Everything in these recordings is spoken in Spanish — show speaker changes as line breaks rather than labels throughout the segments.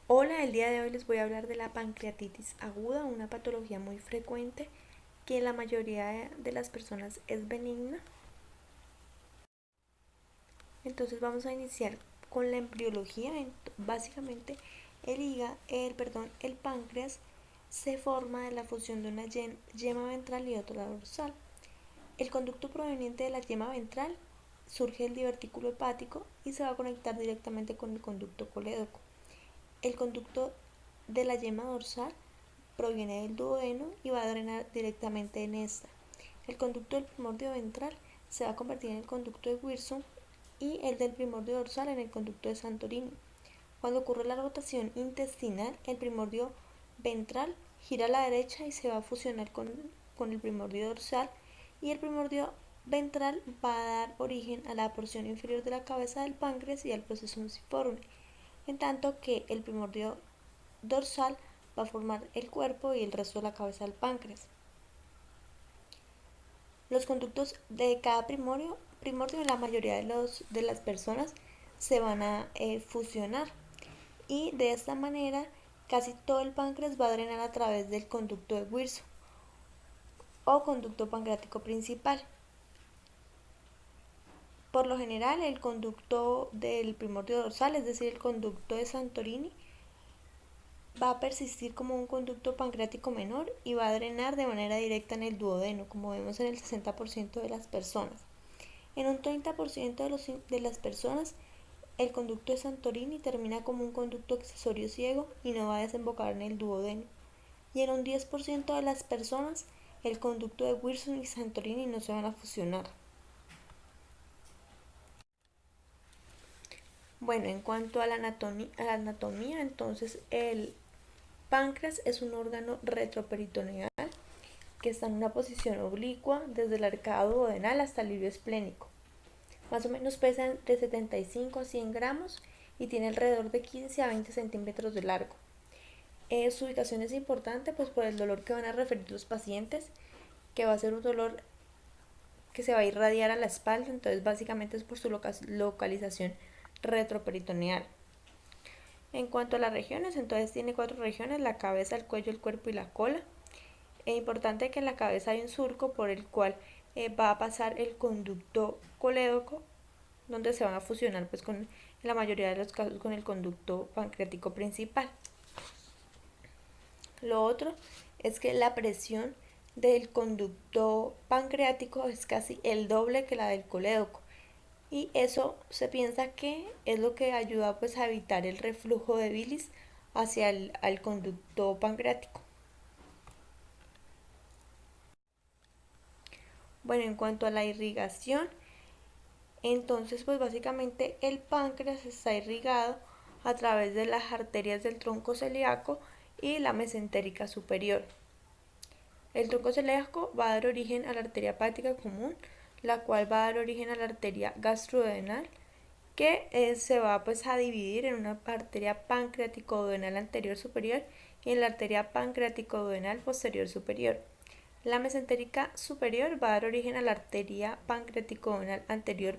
Hola, el día de hoy les voy a hablar de la pancreatitis aguda, una patología muy frecuente que en la mayoría de las personas es benigna. Entonces vamos a iniciar con la embriología. Básicamente el páncreas se forma de la fusión de una yema ventral y otra dorsal. El conducto proveniente de la yema ventral surge del divertículo hepático y se va a conectar directamente con el conducto colédoco. El conducto de la yema dorsal proviene del duodeno y va a drenar directamente en esta. El conducto del primordio ventral se va a convertir en el conducto de Wilson y el del primordio dorsal en el conducto de Santorini. Cuando ocurre la rotación intestinal, el primordio ventral gira a la derecha y se va a fusionar con el primordio dorsal, y el primordio ventral va a dar origen a la porción inferior de la cabeza del páncreas y al proceso unciforme, en tanto que el primordio dorsal va a formar el cuerpo y el resto de la cabeza del páncreas. Los conductos de cada primordio en la mayoría de las personas se van a fusionar, y de esta manera casi todo el páncreas va a drenar a través del conducto de Wilson o conducto pancreático principal. Por lo general, el conducto del primordio dorsal, es decir, el conducto de Santorini, va a persistir como un conducto pancreático menor y va a drenar de manera directa en el duodeno, como vemos en el 60% de las personas. En un 30% de las personas, el conducto de Santorini termina como un conducto accesorio ciego y no va a desembocar en el duodeno. Y en un 10% de las personas, el conducto de Wilson y Santorini no se van a fusionar. Bueno, en cuanto a la anatomía, entonces el páncreas es un órgano retroperitoneal que está en una posición oblicua desde el arcado duodenal hasta el ilio esplénico. Más o menos pesa entre 75 a 100 gramos y tiene alrededor de 15 a 20 centímetros de largo. Su ubicación es importante pues por el dolor que van a referir los pacientes, que va a ser un dolor que se va a irradiar a la espalda, entonces básicamente es por su localización retroperitoneal. En cuanto a las regiones, entonces tiene 4 regiones: la cabeza, el cuello, el cuerpo y la cola. Es importante que en la cabeza hay un surco por el cual va a pasar el conducto colédoco, donde se van a fusionar pues en la mayoría de los casos con el conducto pancreático principal. Lo otro es que la presión del conducto pancreático es casi el doble que la del colédoco, y eso se piensa que es lo que ayuda pues a evitar el reflujo de bilis hacia el conducto pancreático. Bueno, en cuanto a la irrigación, entonces pues básicamente el páncreas está irrigado a través de las arterias del tronco celíaco y la mesentérica superior. El tronco celíaco va a dar origen a la arteria hepática común, la cual va a dar origen a la arteria gastrodenal, que se va pues a dividir en una arteria pancreático-duodenal anterior superior y en la arteria pancreático-duodenal posterior superior. La mesentérica superior va a dar origen a la arteria pancreático-duodenal anterior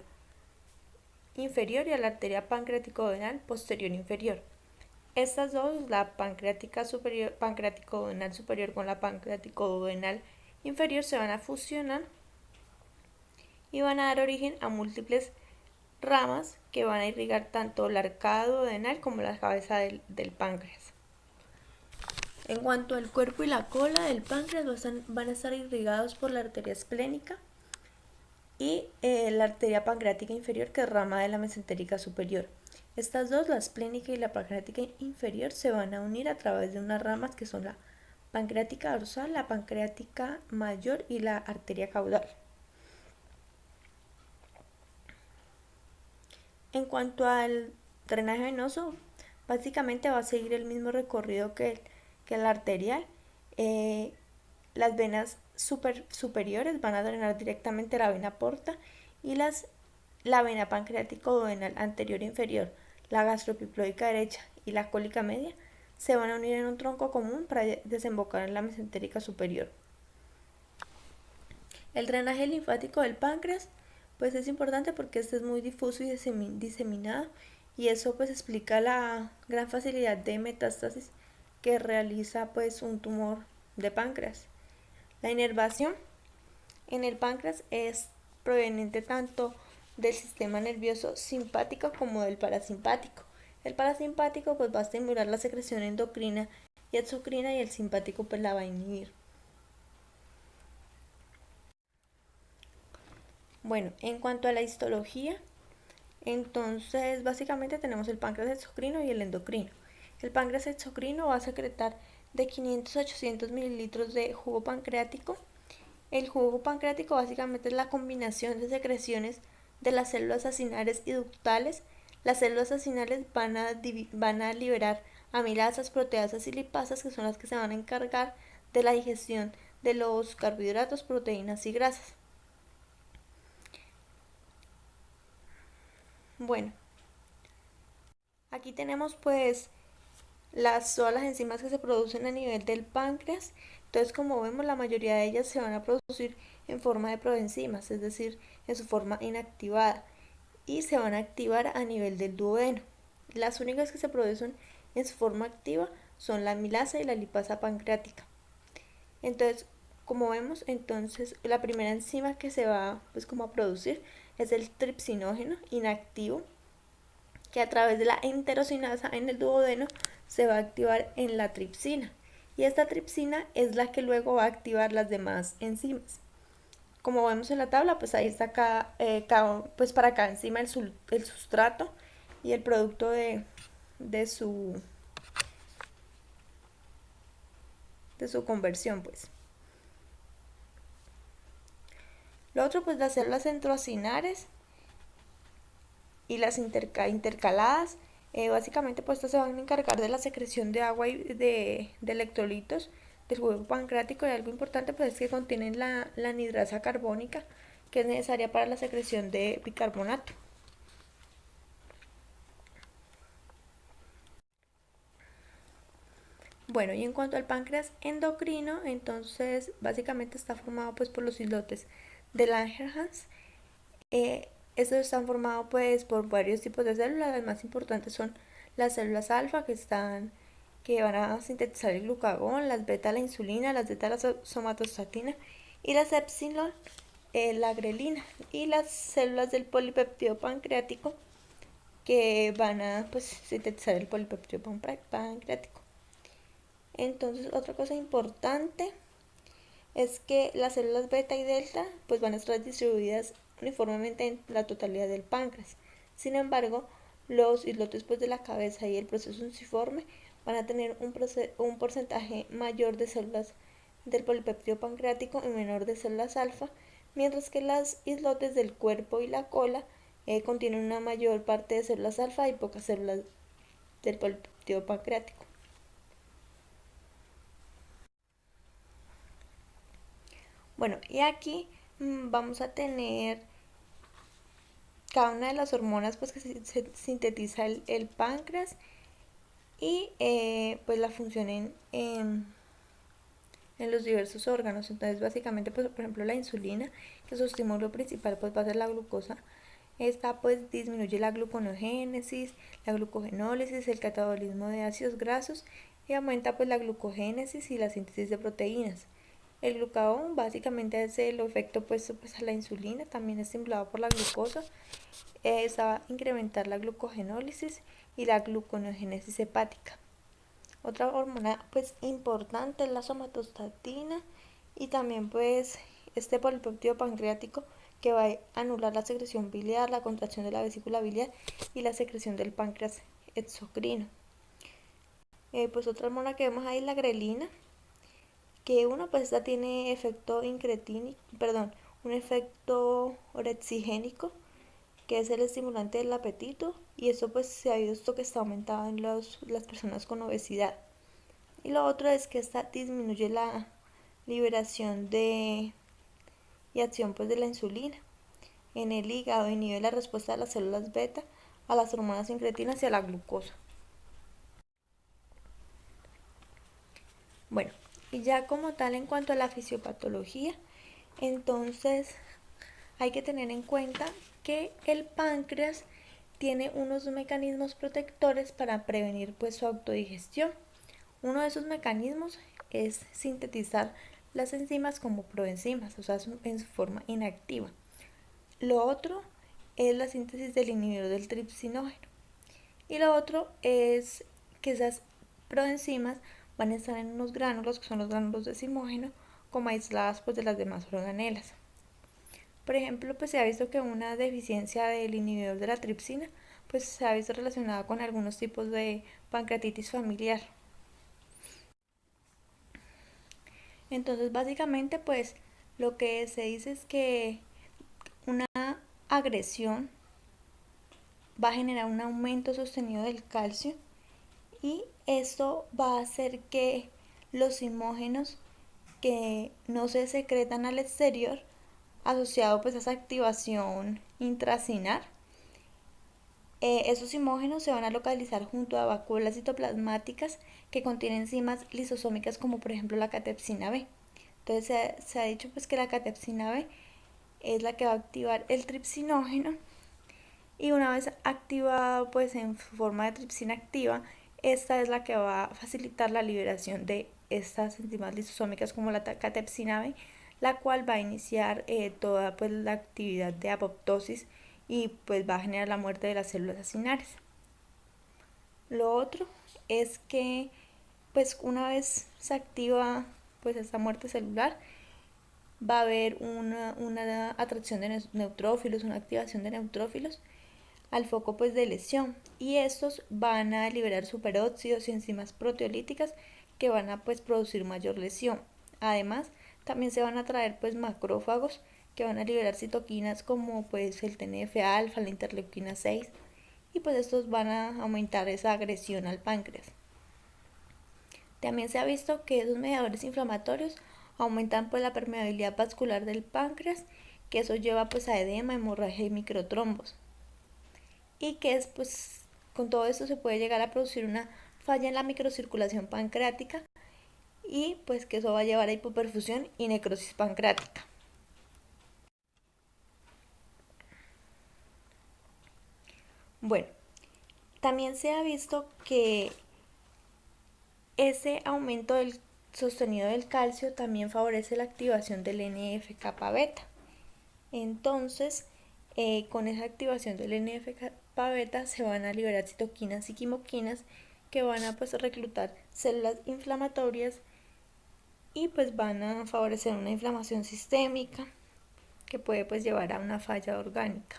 inferior y a la arteria pancreático-duodenal posterior inferior. Estas dos, la pancreática superior, pancreático-duodenal superior con la pancreático-duodenal inferior, se van a fusionar y van a dar origen a múltiples ramas que van a irrigar tanto la arcada duodenal como la cabeza del páncreas. En cuanto al cuerpo y la cola del páncreas, van a estar irrigados por la arteria esplénica y la arteria pancreática inferior, que es rama de la mesentérica superior. Estas dos, la esplénica y la pancreática inferior, se van a unir a través de unas ramas que son la pancreática dorsal, la pancreática mayor y la arteria caudal. En cuanto al drenaje venoso, básicamente va a seguir el mismo recorrido que el arterial. Las venas superiores van a drenar directamente la vena porta, y la vena pancreático-duodenal anterior e inferior, la gastropiploica derecha y la cólica media se van a unir en un tronco común para desembocar en la mesentérica superior. El drenaje linfático del páncreas pues es importante porque este es muy difuso y diseminado, y eso pues explica la gran facilidad de metástasis que realiza pues un tumor de páncreas. La inervación en el páncreas es proveniente tanto del sistema nervioso simpático como del parasimpático. El parasimpático pues va a estimular la secreción endocrina y exocrina, y el simpático pues la va a inhibir. Bueno, en cuanto a la histología, entonces básicamente tenemos el páncreas exocrino y el endocrino. El páncreas exocrino va a secretar de 500 a 800 mililitros de jugo pancreático. El jugo pancreático básicamente es la combinación de secreciones de las células acinares y ductales. Las células acinares van a liberar amilasas, proteasas y lipasas, que son las que se van a encargar de la digestión de los carbohidratos, proteínas y grasas. Bueno, aquí tenemos pues todas las enzimas que se producen a nivel del páncreas. Entonces, como vemos, la mayoría de ellas se van a producir en forma de proenzimas, es decir, en su forma inactivada, y se van a activar a nivel del duodeno. Las únicas que se producen en su forma activa son la amilasa y la lipasa pancreática. Entonces, como vemos, entonces la primera enzima que se va pues como a producir es el tripsinógeno inactivo, que a través de la enterocinasa en el duodeno se va a activar en la tripsina, y esta tripsina es la que luego va a activar las demás enzimas. Como vemos en la tabla, pues ahí está pues para cada enzima el sustrato y el producto de su conversión, pues. Lo otro, pues las células centroacinares y las intercaladas, básicamente pues estas se van a encargar de la secreción de agua y de electrolitos del jugo pancreático, y algo importante pues es que contienen la anhidrasa carbónica, que es necesaria para la secreción de bicarbonato. Bueno, y en cuanto al páncreas endocrino, entonces básicamente está formado pues por los islotes de Langerhans. Estos están formados pues por varios tipos de células. Las más importantes son las células alfa, que van a sintetizar el glucagón, las beta la insulina, las beta la somatostatina, y las epsilon la grelina, y las células del polipeptido pancreático, que van a pues sintetizar el polipeptido pancreático. Entonces, otra cosa importante es que las células beta y delta pues van a estar distribuidas uniformemente en la totalidad del páncreas. Sin embargo, los islotes pues de la cabeza y el proceso unciforme van a tener un porcentaje mayor de células del polipéptido pancreático y menor de células alfa, mientras que los islotes del cuerpo y la cola contienen una mayor parte de células alfa y pocas células del polipéptido pancreático. Bueno, y aquí vamos a tener cada una de las hormonas pues que se sintetiza el páncreas, y pues la función en los diversos órganos. Entonces básicamente pues por ejemplo la insulina, que su estímulo principal pues va a ser la glucosa. Esta pues disminuye la gluconeogénesis, la glucogenólisis, el catabolismo de ácidos grasos, y aumenta pues la glucogénesis y la síntesis de proteínas. El glucagón básicamente es el efecto opuesto pues a la insulina, también es estimulado por la glucosa. Esa va a incrementar la glucogenólisis y la gluconeogénesis hepática. Otra hormona pues importante es la somatostatina, y también pues este polipéptido pancreático, que va a anular la secreción biliar, la contracción de la vesícula biliar y la secreción del páncreas exocrino. Pues otra hormona que vemos ahí es la grelina, que uno pues esta tiene efecto un efecto orexigénico, que es el estimulante del apetito, y eso pues se ha visto que está aumentado en las personas con obesidad. Y lo otro es que esta disminuye la liberación y acción pues de la insulina en el hígado, inhibe la respuesta de las células beta a las hormonas incretinas y a la glucosa. Bueno, y ya como tal en cuanto a la fisiopatología, entonces hay que tener en cuenta que el páncreas tiene unos mecanismos protectores para prevenir pues su autodigestión. Uno de esos mecanismos es sintetizar las enzimas como proenzimas, o sea, en su forma inactiva. Lo otro es la síntesis del inhibidor del tripsinógeno. Y lo otro es que esas proenzimas van a estar en unos gránulos, que son los gránulos de zimógeno, como aisladas pues de las demás organelas. Por ejemplo, pues se ha visto que una deficiencia del inhibidor de la tripsina pues se ha visto relacionada con algunos tipos de pancreatitis familiar. Entonces, básicamente, pues lo que se dice es que una agresión va a generar un aumento sostenido del calcio y esto va a hacer que los zimógenos que no se secretan al exterior, asociado pues a esa activación intracinar, esos zimógenos se van a localizar junto a vacuolas citoplasmáticas que contienen enzimas lisosómicas como por ejemplo la catepsina B. Entonces se ha dicho pues que la catepsina B es la que va a activar el tripsinógeno y una vez activado pues en forma de tripsina activa, esta es la que va a facilitar la liberación de estas enzimas lisosómicas como la catepsina B, la cual va a iniciar toda pues la actividad de apoptosis y pues va a generar la muerte de las células acinares. Lo otro es que pues una vez se activa pues esta muerte celular, va a haber una atracción de neutrófilos, una activación de neutrófilos al foco pues de lesión y estos van a liberar superóxidos y enzimas proteolíticas que van a pues producir mayor lesión. Además, también se van a traer pues macrófagos que van a liberar citoquinas como pues el TNF-alfa, la interleuquina 6 y pues estos van a aumentar esa agresión al páncreas. También se ha visto que esos mediadores inflamatorios aumentan pues la permeabilidad vascular del páncreas, que eso lleva pues a edema, hemorragia y microtrombos. Y que es pues con todo esto se puede llegar a producir una falla en la microcirculación pancreática y pues que eso va a llevar a hipoperfusión y necrosis pancreática. Bueno, también se ha visto que ese aumento del sostenido del calcio también favorece la activación del NF-kappa beta. Entonces, con esa activación del NF-kappa beta se van a liberar citoquinas y quimoquinas que van a pues reclutar células inflamatorias y pues van a favorecer una inflamación sistémica que puede pues llevar a una falla orgánica.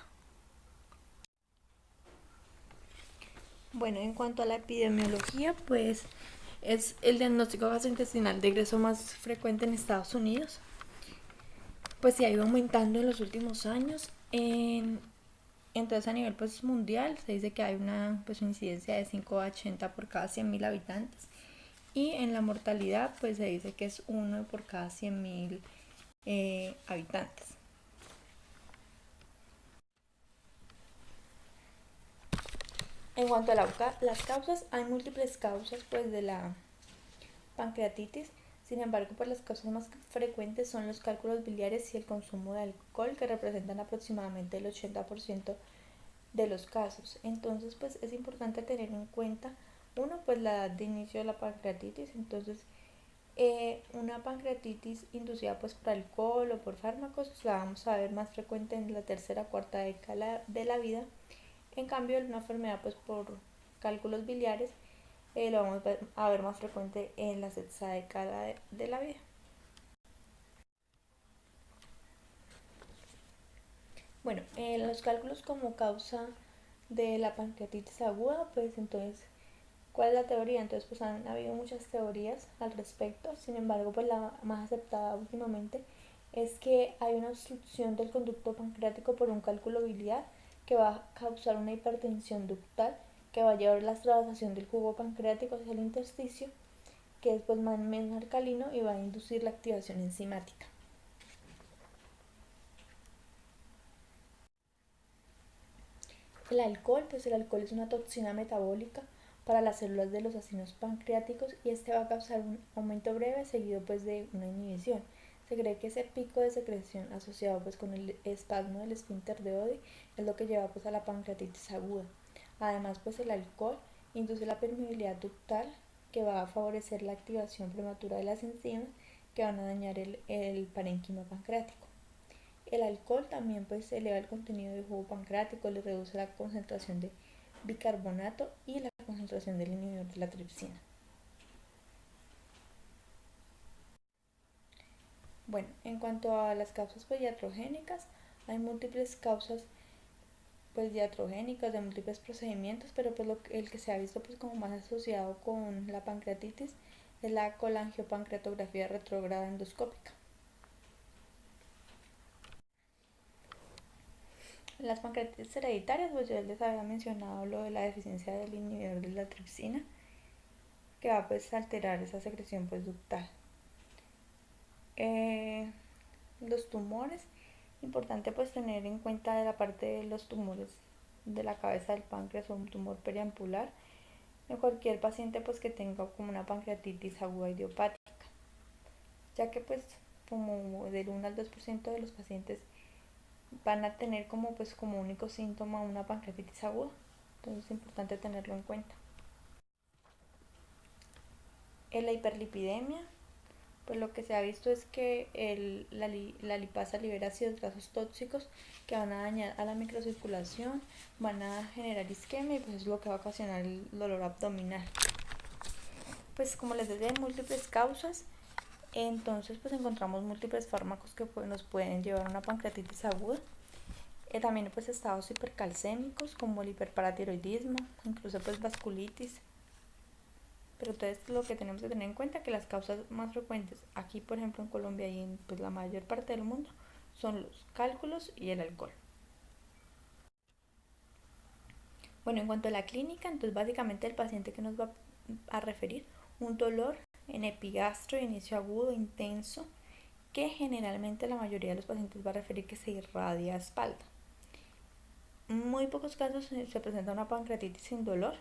Bueno, en cuanto a la epidemiología, pues es el diagnóstico gastrointestinal de egreso más frecuente en Estados Unidos. Pues se ha ido aumentando en los últimos años. Entonces a nivel pues mundial se dice que hay una pues incidencia de 5 a 80 por cada 100.000 habitantes. Y en la mortalidad pues se dice que es 1 por cada 100.000 habitantes. En cuanto a las causas, hay múltiples causas pues de la pancreatitis. Sin embargo, pues las causas más frecuentes son los cálculos biliares y el consumo de alcohol, que representan aproximadamente el 80% de los casos. Entonces, pues es importante tener en cuenta, uno, pues la edad de inicio de la pancreatitis. Entonces, una pancreatitis inducida pues por alcohol o por fármacos la vamos a ver más frecuente en la tercera o cuarta década de la vida. En cambio, una enfermedad pues por cálculos biliares lo vamos a ver más frecuente en la sexta década de la vida. Bueno, los cálculos como causa de la pancreatitis aguda, pues entonces, ¿cuál es la teoría? Entonces, pues han habido muchas teorías al respecto. Sin embargo, pues la más aceptada últimamente es que hay una obstrucción del conducto pancreático por un cálculo biliar que va a causar una hipertensión ductal que va a llevar la extravasación del jugo pancreático hacia el intersticio, que es pues menos alcalino y va a inducir la activación enzimática. El alcohol es una toxina metabólica para las células de los acinos pancreáticos y este va a causar un aumento breve seguido pues de una inhibición. Se cree que ese pico de secreción asociado pues con el espasmo del esfínter de Oddi es lo que lleva pues a la pancreatitis aguda. Además pues el alcohol induce la permeabilidad ductal que va a favorecer la activación prematura de las enzimas que van a dañar el parénquima pancreático. El alcohol también pues eleva el contenido de jugo pancreático, le reduce la concentración de bicarbonato y la concentración del inhibidor de la tripsina. Bueno, en cuanto a las causas pues, iatrogénicas, hay múltiples causas pues, iatrogénicas de múltiples procedimientos, pero pues, el que se ha visto pues, como más asociado con la pancreatitis es la colangiopancreatografía retrógrada endoscópica. Las pancreatitis hereditarias, pues yo les había mencionado lo de la deficiencia del inhibidor de la tripsina, que va pues, a alterar esa secreción pues, ductal. Los tumores, importante pues tener en cuenta de la parte de los tumores de la cabeza del páncreas o un tumor periampular en cualquier paciente pues que tenga como una pancreatitis aguda idiopática, ya que pues como del 1 al 2% de los pacientes van a tener como único síntoma una pancreatitis aguda, entonces es importante tenerlo en cuenta. En la hiperlipidemia, pues lo que se ha visto es que la lipasa libera ácidos grasos tóxicos que van a dañar a la microcirculación, van a generar isquemia y pues es lo que va a ocasionar el dolor abdominal. Pues como les decía, hay múltiples causas, entonces pues encontramos múltiples fármacos que nos pueden llevar a una pancreatitis aguda. También pues estados hipercalcémicos como el hiperparatiroidismo, incluso pues vasculitis. Pero entonces lo que tenemos que tener en cuenta es que las causas más frecuentes aquí, por ejemplo en Colombia y en pues, la mayor parte del mundo, son los cálculos y el alcohol. Bueno, en cuanto a la clínica, entonces básicamente el paciente que nos va a referir un dolor en epigastro de inicio agudo, intenso, que generalmente la mayoría de los pacientes va a referir que se irradia a espalda. En muy pocos casos se presenta una pancreatitis sin dolor.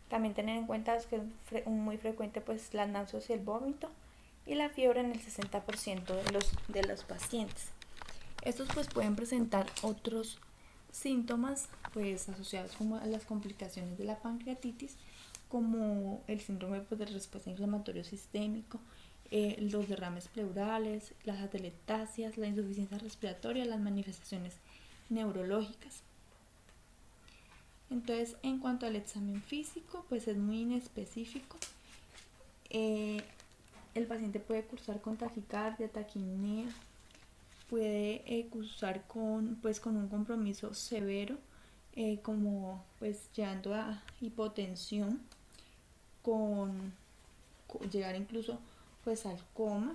También tener en cuenta que es muy frecuente pues las náuseas y el vómito y la fiebre en el 60% de los pacientes. Estos pues pueden presentar otros síntomas pues asociados como a las complicaciones de la pancreatitis, como el síndrome pues, de respuesta inflamatorio sistémico, los derrames pleurales, las atelectasias, la insuficiencia respiratoria, las manifestaciones neurológicas. Entonces, en cuanto al examen físico, pues es muy inespecífico. El paciente puede cursar con taquicardia, taquipnea, puede cursar con un compromiso severo, como pues llevando a hipotensión, con llegar incluso pues al coma.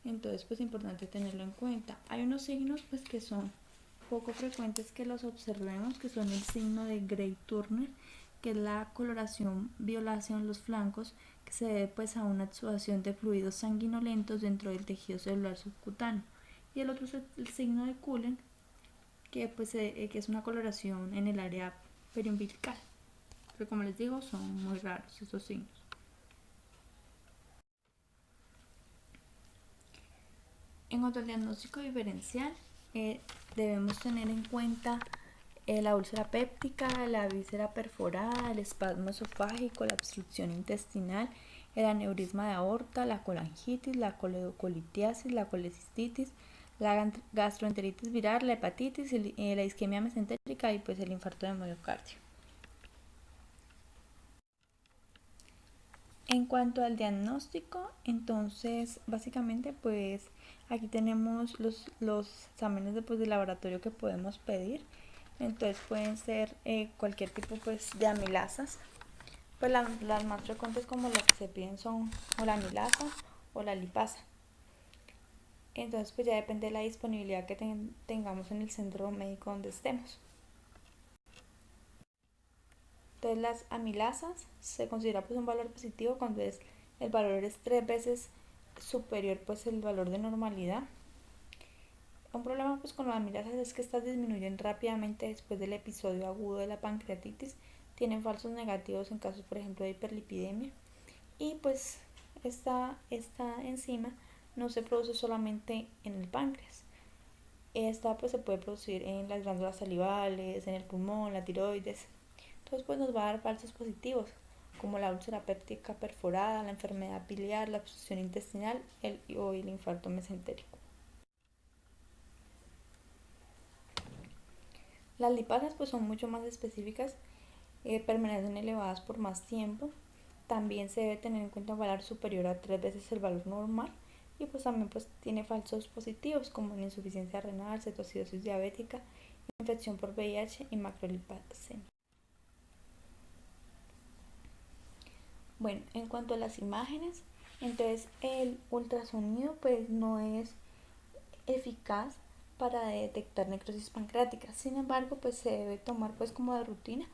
Entonces pues importante tenerlo en cuenta. Hay unos signos pues que son poco frecuentes que los observemos, que son el signo de Gray-Turner, que es la coloración violácea en los flancos, que se debe pues a una exudación de fluidos sanguinolentos dentro del tejido celular subcutáneo. Y el otro es el signo de Cullen, que que es una coloración en el área periumbilical. Pero como les digo, son muy raros estos signos. En cuanto al diagnóstico diferencial, debemos tener en cuenta la úlcera péptica, la víscera perforada, el espasmo esofágico, la obstrucción intestinal, el aneurisma de aorta, la colangitis, la coledocolitiasis, la colecistitis, la gastroenteritis viral, la hepatitis, la isquemia mesentérica y pues el infarto de miocardio. En cuanto al diagnóstico, entonces básicamente pues aquí tenemos los exámenes de laboratorio que podemos pedir. Entonces pueden ser cualquier tipo pues de amilasas. Pues las más frecuentes como las que se piden son o la amilasa o la lipasa. Entonces pues ya depende de la disponibilidad que tengamos en el centro médico donde estemos. Entonces las amilasas se considera pues un valor positivo cuando el valor es 3 veces superior pues el valor de normalidad. Un problema pues con las amilasas es que estas disminuyen rápidamente después del episodio agudo de la pancreatitis, tienen falsos negativos en casos por ejemplo de hiperlipidemia y pues esta enzima no se produce solamente en el páncreas. Esta pues se puede producir en las glándulas salivales, en el pulmón, la tiroides. Entonces pues nos va a dar falsos positivos, como la úlcera péptica perforada, la enfermedad biliar, la obstrucción intestinal o el infarto mesentérico. Las lipasas pues son mucho más específicas, permanecen elevadas por más tiempo. También se debe tener en cuenta un valor superior a 3 veces el valor normal, y pues también pues tiene falsos positivos como la insuficiencia renal, cetoacidosis diabética, infección por VIH y macrolipasemia. Bueno, en cuanto a las imágenes, entonces el ultrasonido pues no es eficaz para detectar necrosis pancreática. Sin embargo, pues se debe tomar pues como de rutina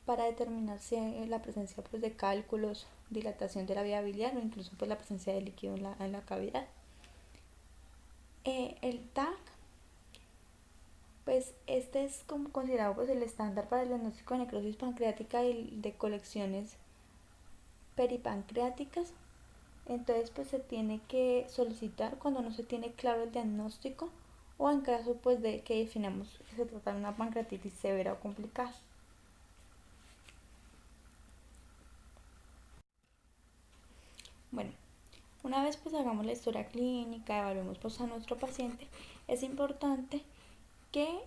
para determinar si la presencia pues de cálculos, dilatación de la vía biliar o incluso pues la presencia de líquido en la cavidad. El TAC, pues este es como considerado pues el estándar para el diagnóstico de necrosis pancreática y de colecciones peripancreáticas. Entonces pues se tiene que solicitar cuando no se tiene claro el diagnóstico o en caso pues de que definamos que se trata de una pancreatitis severa o complicada. Bueno, una vez pues hagamos la historia clínica, evaluemos pues a nuestro paciente, es importante que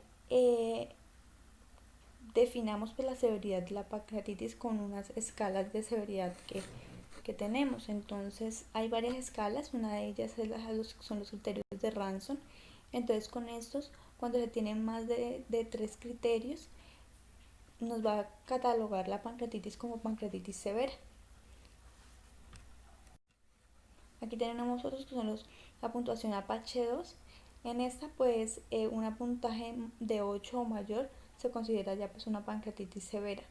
definamos pues la severidad de la pancreatitis con unas escalas de severidad que tenemos. Entonces hay varias escalas, una de ellas son los criterios de Ranson. Entonces con estos, cuando se tienen más de 3 criterios, nos va a catalogar la pancreatitis como pancreatitis severa. Aquí tenemos otros que son la puntuación APH2. En esta pues una puntaje de 8 o mayor se considera ya pues una pancreatitis severa.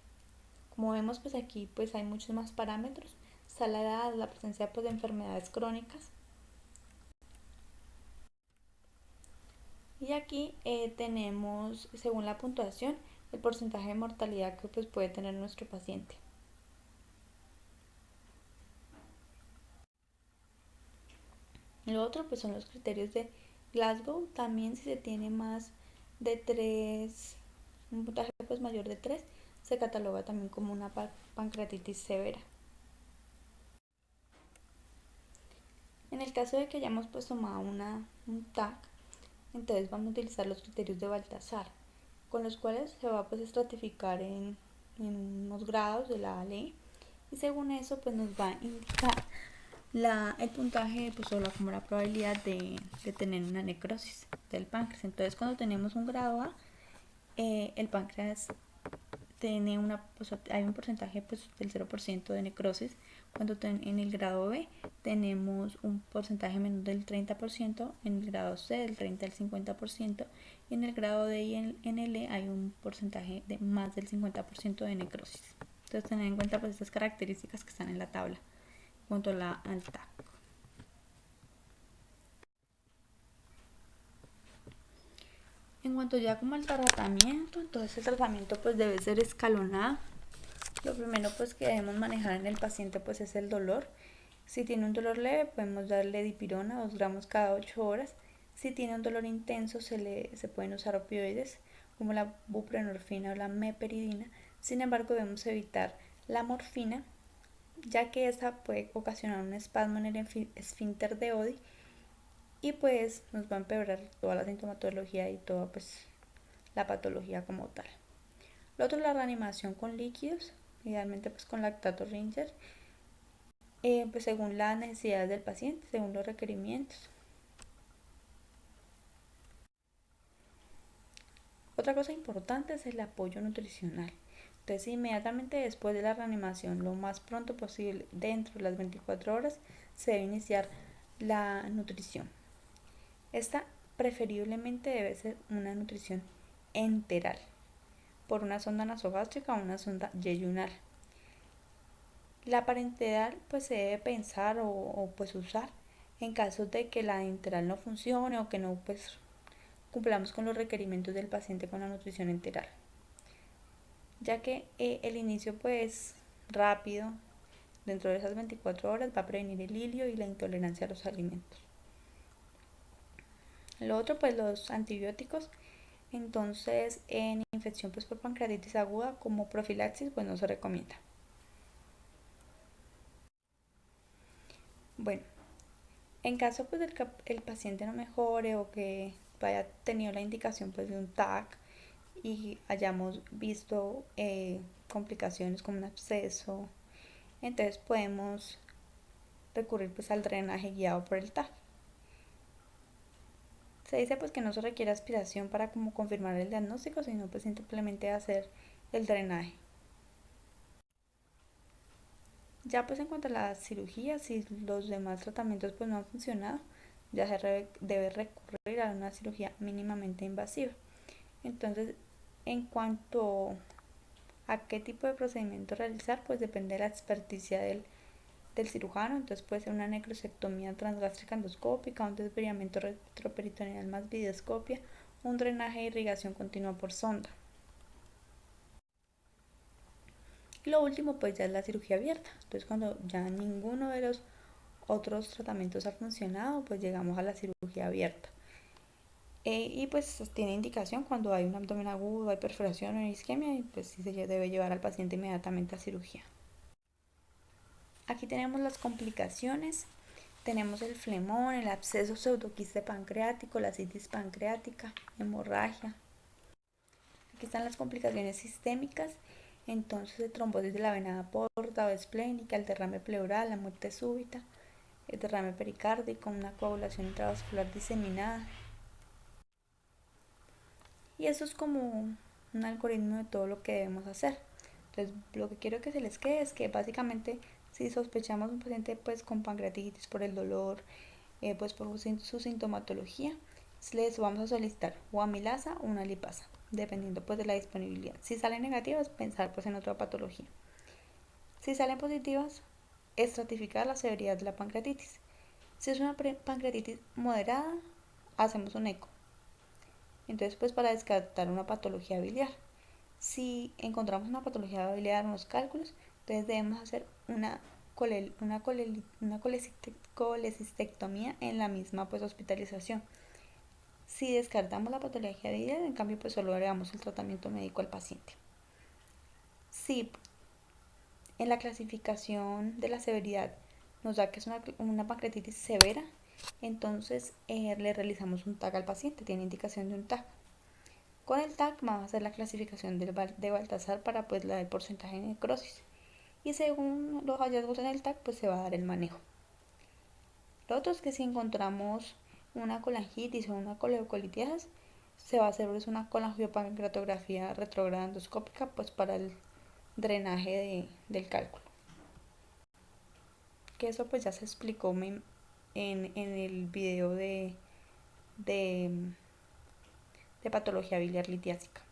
Como vemos pues aquí pues hay muchos más parámetros. Está la edad, la presencia pues de enfermedades crónicas. Y aquí tenemos, según la puntuación, el porcentaje de mortalidad que pues puede tener nuestro paciente. Lo otro pues son los criterios de Glasgow. También si se tiene más de 3, un puntaje pues mayor de 3, se cataloga también como una pancreatitis severa. En el caso de que hayamos pues tomado un TAC, entonces vamos a utilizar los criterios de Baltasar, con los cuales se va pues a estratificar en unos grados de la A al E, y según eso pues nos va a indicar el puntaje pues, o como la probabilidad de tener una necrosis del páncreas. Entonces cuando tenemos un grado A, el páncreas tiene pues, hay un porcentaje pues, del 0% de necrosis. Cuando en el grado B tenemos un porcentaje menor del 30%, en el grado C del 30 al 50%, y en el grado D y en el E hay un porcentaje de más del 50% de necrosis. Entonces tener en cuenta pues, estas características que están en la tabla junto al TAC. En cuanto ya como al tratamiento, entonces el tratamiento pues debe ser escalonado. Lo primero pues que debemos manejar en el paciente pues es el dolor. Si tiene un dolor leve podemos darle dipirona 2 gramos cada 8 horas. Si tiene un dolor intenso se pueden usar opioides como la buprenorfina o la meperidina. Sin embargo debemos evitar la morfina, ya que esta puede ocasionar un espasmo en el esfínter de Oddi y pues nos va a empeorar toda la sintomatología y toda pues la patología como tal. Lo otro es la reanimación con líquidos, idealmente pues con lactato Ringer, pues según las necesidades del paciente, según los requerimientos. Otra cosa importante es el apoyo nutricional. Entonces inmediatamente después de la reanimación, lo más pronto posible, dentro de las 24 horas, se debe iniciar la nutrición. Esta preferiblemente debe ser una nutrición enteral, por una sonda nasogástrica o una sonda yeyunal. La parenteral pues se debe pensar o pues usar en caso de que la enteral no funcione o que no pues cumplamos con los requerimientos del paciente con la nutrición enteral, ya que el inicio pues rápido dentro de esas 24 horas va a prevenir el hilio y la intolerancia a los alimentos.
Lo otro, pues los antibióticos. Entonces, en infección pues por pancreatitis aguda como profilaxis, pues no se recomienda. Bueno, en caso pues del que el paciente no mejore o que haya tenido la indicación pues de un TAC y hayamos visto complicaciones como un absceso, entonces podemos recurrir pues al drenaje guiado por el TAC. Se dice pues que no se requiere aspiración para como confirmar el diagnóstico, sino pues simplemente hacer el drenaje. Ya pues en cuanto a la cirugía, si los demás tratamientos pues no han funcionado, ya se debe recurrir a una cirugía mínimamente invasiva. Entonces, en cuanto a qué tipo de procedimiento realizar, pues depende de la experticia del cirujano. Entonces puede ser una necrosectomía transgástrica endoscópica, un desviamiento retroperitoneal más videoscopia, un drenaje de irrigación continua por sonda. Y lo último pues ya es la cirugía abierta. Entonces cuando ya ninguno de los otros tratamientos ha funcionado, pues llegamos a la cirugía abierta. Y pues tiene indicación cuando hay un abdomen agudo, hay perforación o isquemia, y pues sí se debe llevar al paciente inmediatamente a cirugía. Aquí tenemos las complicaciones. Tenemos el flemón, el absceso pseudoquiste pancreático, la citis pancreática, hemorragia. Aquí están las complicaciones sistémicas. Entonces, el trombosis de la vena porta o esplénica, el derrame pleural, la muerte súbita, el derrame pericárdico, una coagulación intravascular diseminada. Y eso es como un algoritmo de todo lo que debemos hacer. Entonces, lo que quiero que se les quede es que básicamente si sospechamos un paciente pues con pancreatitis por el dolor, pues por su sintomatología, les vamos a solicitar o amilasa o una lipasa, dependiendo pues de la disponibilidad. Si salen negativas, pensar pues en otra patología. Si salen positivas, estratificar la severidad de la pancreatitis. Si es una pancreatitis moderada, hacemos un eco. Entonces, pues para descartar una patología biliar. Si encontramos una patología biliar en los cálculos, entonces debemos hacer una colecistectomía en la misma pues hospitalización. Si descartamos la patología biliar, en cambio pues solo agregamos el tratamiento médico al paciente. Si en la clasificación de la severidad nos da que es una pancreatitis severa, entonces le realizamos un TAC al paciente, tiene indicación de un TAC. Con el TAC vamos a hacer la clasificación de Baltasar para pues la del porcentaje de necrosis. Y según los hallazgos en el TAC, pues se va a dar el manejo. Lo otro es que si encontramos una colangitis o una coleocolitias, se va a hacer pues una colangiopancreatografía retrógrada endoscópica pues para el drenaje del cálculo. Que eso pues ya se explicó en el video de patología biliar litiásica.